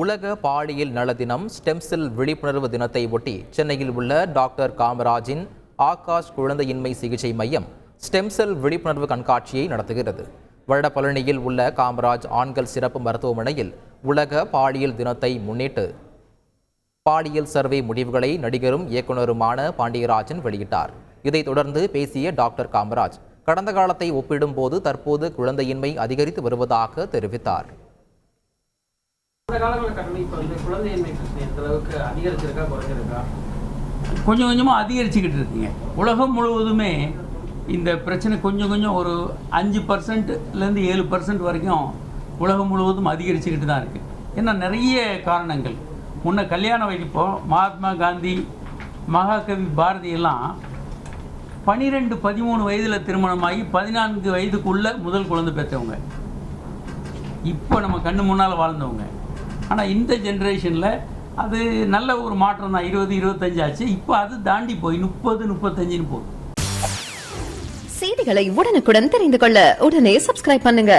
உலக பாலியல் நல தினம் ஸ்டெம் செல் விழிப்புணர்வு தினத்தை ஒட்டி சென்னையில் உள்ள டாக்டர் காமராஜின் ஆகாஷ் குழந்தையின்மை சிகிச்சை மையம் ஸ்டெம் செல் விழிப்புணர்வு கண்காட்சியை நடத்துகிறது. வடபழனியில் உள்ள காமராஜ் ஆண்கள் சிறப்பு மருத்துவமனையில் உலக பாலியல் தினத்தை முன்னிட்டு பாலியல் சர்வே முடிவுகளை நடிகரும் இயக்குநருமான பாண்டியராஜன் வெளியிட்டார். இதைத் தொடர்ந்து பேசிய டாக்டர் காமராஜ் கடந்த காலத்தை ஒப்பிடும்போது தற்போது குழந்தையின்மை அதிகரித்து வருவதாக தெரிவித்தார். கொஞ்சம் கொஞ்சமாக அதிகரிச்சுக்கிட்டு இருக்குங்க. உலகம் முழுவதுமே இந்த பிரச்சனை கொஞ்சம் கொஞ்சம் ஒரு 5%லேருந்து 7% வரைக்கும் உலகம் முழுவதும் அதிகரிச்சுக்கிட்டு தான் இருக்குது. ஏன்னா நிறைய காரணங்கள். முன்ன கல்யாண வயதிப்போ மகாத்மா காந்தி, மகாகவி பாரதி எல்லாம் 12-13 வயதில் திருமணமாகி 14 வயதுக்குள்ளே முதல் குழந்தை பெற்றவங்க. இப்போ நம்ம கண்ணு முன்னால் வாழ்ந்தவங்க. ஆனால் இந்த ஜென்ரேஷனில் அது நல்ல ஒரு மாற்றம் தான். 20-25 ஆச்சு. இப்போ அது தாண்டி போய் 30-35 போகுது. செய்திகளை உடனுக்குடன் தெரிந்து கொள்ள உடனே சப்ஸ்கிரைப் பண்ணுங்க.